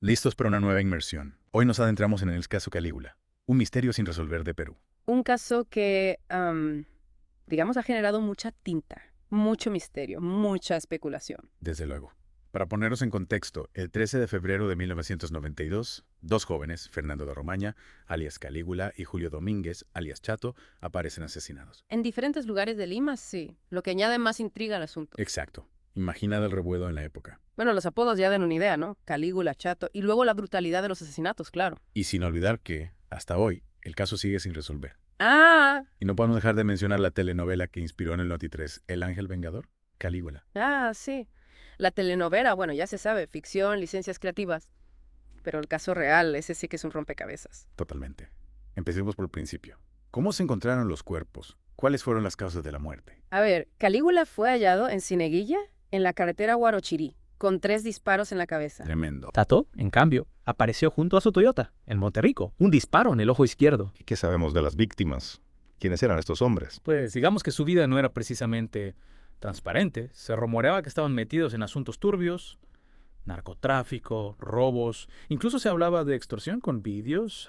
Listos para una nueva inmersión. Hoy nos adentramos en el caso Calígula, un misterio sin resolver de Perú. Un caso que, digamos, ha generado mucha tinta, mucho misterio, mucha especulación. Desde luego. Para ponernos en contexto, el 13 de febrero de 1992, dos jóvenes, Fernando de Romaña, alias Calígula, y Julio Domínguez, alias Chato, aparecen asesinados. En diferentes lugares de Lima, sí, lo que añade más intriga al asunto. Exacto. Imaginad el revuelo en la época. Bueno, los apodos ya dan una idea, ¿no? Calígula, Chato, y luego la brutalidad de los asesinatos, claro. Y sin olvidar que, hasta hoy, el caso sigue sin resolver. Ah, Y no podemos dejar de mencionar la telenovela que inspiró en el Noti3, El Ángel Vengador, Calígula. sí. La telenovela, bueno, ya se sabe, ficción, licencias creativas. Pero el caso real, ese sí que es un rompecabezas. Totalmente. Empecemos por el principio. ¿Cómo se encontraron los cuerpos? ¿Cuáles fueron las causas de la muerte? A ver, Calígula fue hallado en Cieneguilla, en la carretera Huarochirí, con 3 disparos en la cabeza. Tremendo. Tato, en cambio, apareció junto a su Toyota, en Monterrico, un disparo en el ojo izquierdo. ¿Qué sabemos de las víctimas? ¿Quiénes eran estos hombres? Pues digamos que su vida no era precisamente transparente. Se rumoreaba que estaban metidos en asuntos turbios, narcotráfico, robos. Incluso se hablaba de extorsión con vídeos,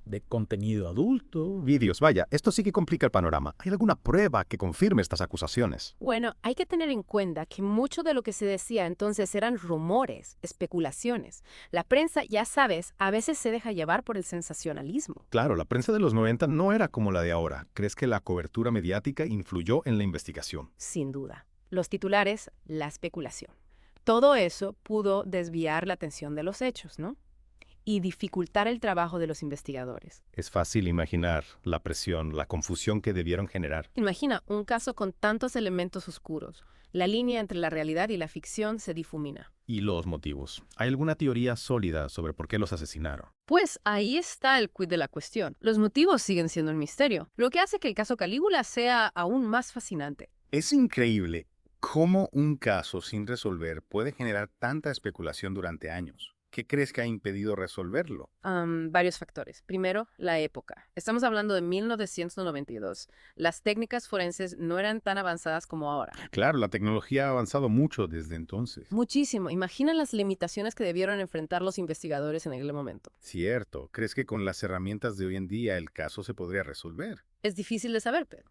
de contenido adulto. Vídeos, vaya, esto sí que complica el panorama. ¿Hay alguna prueba que confirme estas acusaciones? Bueno, hay que tener en cuenta que mucho de lo que se decía entonces eran rumores, especulaciones. La prensa, ya sabes, a veces se deja llevar por el sensacionalismo. Claro, la prensa de los 90 no era como la de ahora. ¿Crees que la cobertura mediática influyó en la investigación? Sin duda. Los titulares, la especulación. Todo eso pudo desviar la atención de los hechos, ¿no? Y dificultar el trabajo de los investigadores. Es fácil imaginar la presión, la confusión que debieron generar. Imagina un caso con tantos elementos oscuros. La línea entre la realidad y la ficción se difumina. ¿Y los motivos? ¿Hay alguna teoría sólida sobre por qué los asesinaron? Pues ahí está el quid de la cuestión. Los motivos siguen siendo un misterio, lo que hace que el caso Calígula sea aún más fascinante. Es increíble cómo un caso sin resolver puede generar tanta especulación durante años. ¿Qué crees que ha impedido resolverlo? Varios factores. Primero, la época. Estamos hablando de 1992. Las técnicas forenses no eran tan avanzadas como ahora. Claro, la tecnología ha avanzado mucho desde entonces. Muchísimo. Imagina las limitaciones que debieron enfrentar los investigadores en aquel momento. Cierto. ¿Crees que con las herramientas de hoy en día el caso se podría resolver? Es difícil de saber, pero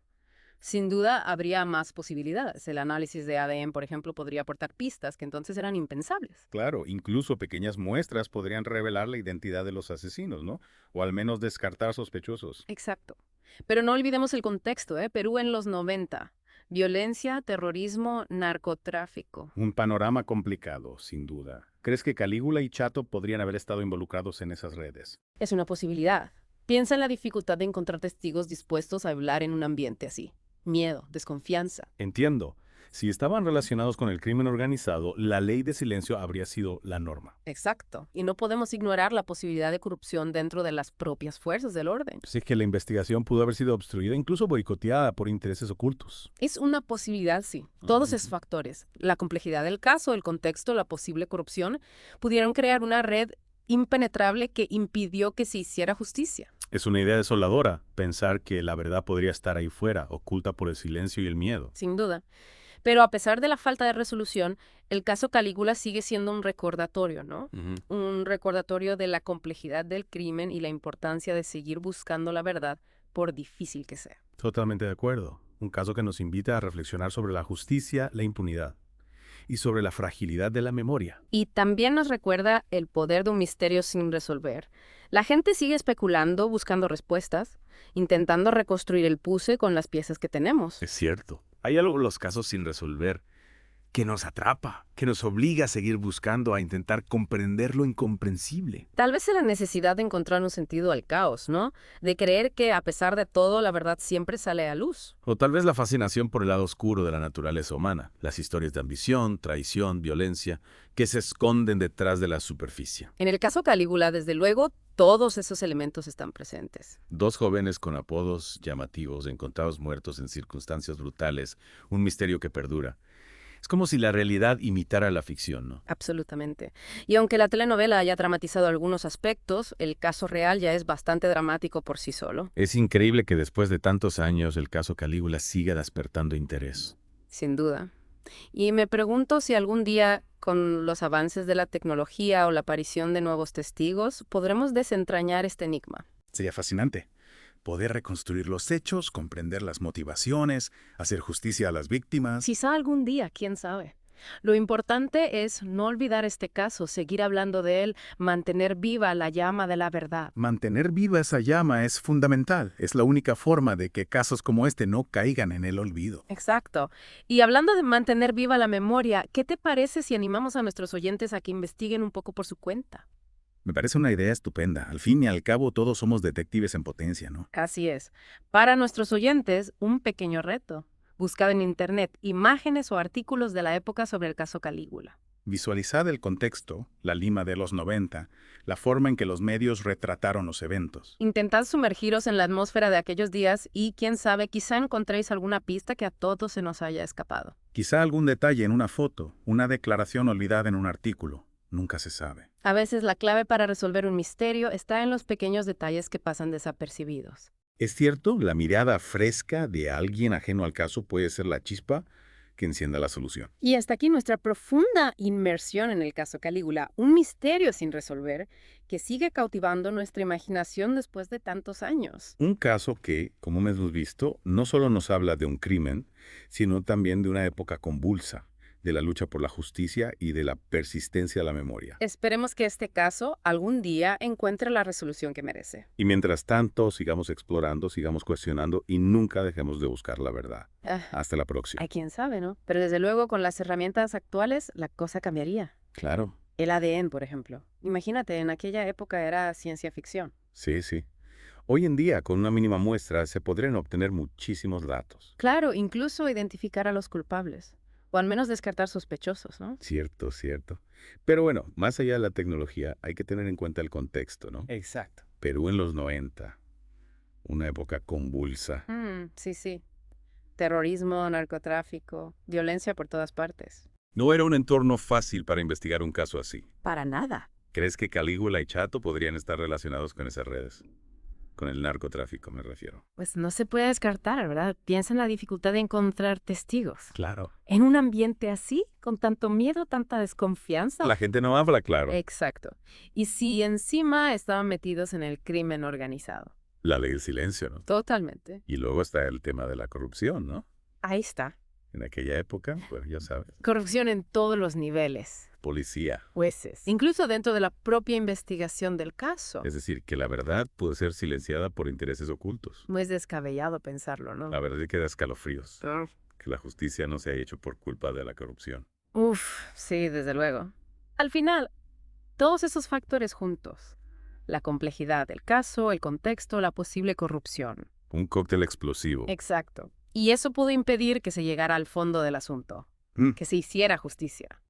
sin duda habría más posibilidades. El análisis de ADN, por ejemplo, podría aportar pistas que entonces eran impensables. Claro, incluso pequeñas muestras podrían revelar la identidad de los asesinos, ¿no? O al menos descartar sospechosos. Exacto. Pero no olvidemos el contexto, ¿eh? Perú en los 90. Violencia, terrorismo, narcotráfico. Un panorama complicado, sin duda. ¿Crees que Calígula y Chato podrían haber estado involucrados en esas redes? Es una posibilidad. Piensa en la dificultad de encontrar testigos dispuestos a hablar en un ambiente así. Miedo, desconfianza. Entiendo. Si estaban relacionados con el crimen organizado, la ley de silencio habría sido la norma. Exacto. Y no podemos ignorar la posibilidad de corrupción dentro de las propias fuerzas del orden. Así que la investigación pudo haber sido obstruida, incluso boicoteada por intereses ocultos. Es una posibilidad, sí. Todos esos factores, la complejidad del caso, el contexto, la posible corrupción, pudieron crear una red impenetrable que impidió que se hiciera justicia. Es una idea desoladora pensar que la verdad podría estar ahí fuera, oculta por el silencio y el miedo. Sin duda. Pero a pesar de la falta de resolución, el caso Calígula sigue siendo un recordatorio, ¿no? Un recordatorio de la complejidad del crimen y la importancia de seguir buscando la verdad, por difícil que sea. Totalmente de acuerdo. Un caso que nos invita a reflexionar sobre la justicia, la impunidad y sobre la fragilidad de la memoria. Y también nos recuerda el poder de un misterio sin resolver. La gente sigue especulando, buscando respuestas, intentando reconstruir el puzzle con las piezas que tenemos. Es cierto. Hay algo en los casos sin resolver que nos atrapa, que nos obliga a seguir buscando, a intentar comprender lo incomprensible. Tal vez es la necesidad de encontrar un sentido al caos, ¿no? De creer que a pesar de todo, la verdad siempre sale a luz. O tal vez la fascinación por el lado oscuro de la naturaleza humana, las historias de ambición, traición, violencia, que se esconden detrás de la superficie. En el caso Calígula, desde luego, todos esos elementos están presentes. Dos jóvenes con apodos llamativos, encontrados muertos en circunstancias brutales, un misterio que perdura. Es como si la realidad imitara la ficción, ¿no? Absolutamente. Y aunque la telenovela haya dramatizado algunos aspectos, el caso real ya es bastante dramático por sí solo. Es increíble que después de tantos años el caso Calígula siga despertando interés. Sin duda. Y me pregunto si algún día, con los avances de la tecnología o la aparición de nuevos testigos, podremos desentrañar este enigma. Sería fascinante poder reconstruir los hechos, comprender las motivaciones, hacer justicia a las víctimas. Quizá algún día, quién sabe. Lo importante es no olvidar este caso, seguir hablando de él, mantener viva la llama de la verdad. Mantener viva esa llama es fundamental. Es la única forma de que casos como este no caigan en el olvido. Exacto. Y hablando de mantener viva la memoria, ¿qué te parece si animamos a nuestros oyentes a que investiguen un poco por su cuenta? Me parece una idea estupenda. Al fin y al cabo, todos somos detectives en potencia, ¿no? Así es. Para nuestros oyentes, un pequeño reto. Buscad en Internet imágenes o artículos de la época sobre el caso Calígula. Visualizad el contexto, la Lima de los 90, la forma en que los medios retrataron los eventos. Intentad sumergiros en la atmósfera de aquellos días y, quién sabe, quizá encontréis alguna pista que a todos se nos haya escapado. Quizá algún detalle en una foto, una declaración olvidada en un artículo. Nunca se sabe. A veces la clave para resolver un misterio está en los pequeños detalles que pasan desapercibidos. Es cierto, la mirada fresca de alguien ajeno al caso puede ser la chispa que encienda la solución. Y hasta aquí nuestra profunda inmersión en el caso Calígula, un misterio sin resolver que sigue cautivando nuestra imaginación después de tantos años. Un caso que, como hemos visto, no solo nos habla de un crimen, sino también de una época convulsa, de la lucha por la justicia y de la persistencia de la memoria. Esperemos que este caso algún día encuentre la resolución que merece. Y mientras tanto, sigamos explorando, sigamos cuestionando y nunca dejemos de buscar la verdad. Hasta la próxima. Hay quien sabe, ¿no? Pero desde luego con las herramientas actuales la cosa cambiaría. Claro. El ADN, por ejemplo. Imagínate, en aquella época era ciencia ficción. Sí, sí. Hoy en día, con una mínima muestra, se podrían obtener muchísimos datos. Claro, incluso identificar a los culpables. O al menos descartar sospechosos, ¿no? Cierto, cierto. Pero bueno, más allá de la tecnología, hay que tener en cuenta el contexto, ¿no? Exacto. Perú en los 90, una época convulsa. Sí, sí. Terrorismo, narcotráfico, violencia por todas partes. No era un entorno fácil para investigar un caso así. Para nada. ¿Crees que Calígula y Chato podrían estar relacionados con esas redes? Con el narcotráfico, me refiero. Pues no se puede descartar, ¿verdad? Piensa en la dificultad de encontrar testigos. Claro. En un ambiente así, con tanto miedo, tanta desconfianza. La gente no habla claro. Exacto. Y si encima estaban metidos en el crimen organizado. La ley del silencio, ¿no? Totalmente. Y luego está el tema de la corrupción, ¿no? Ahí está. En aquella época, pues ya sabes, Corrupción en todos los niveles. policía. Jueces. Incluso dentro de la propia investigación del caso. Es decir, que la verdad puede ser silenciada por intereses ocultos. Muy descabellado pensarlo, ¿no? La verdad es que da escalofríos. Que la justicia no se haya hecho por culpa de la corrupción. Uf, sí, desde luego. Al final, todos esos factores juntos. La complejidad del caso, el contexto, la posible corrupción. Un cóctel explosivo. Exacto. Y eso pudo impedir que se llegara al fondo del asunto. Que se hiciera justicia.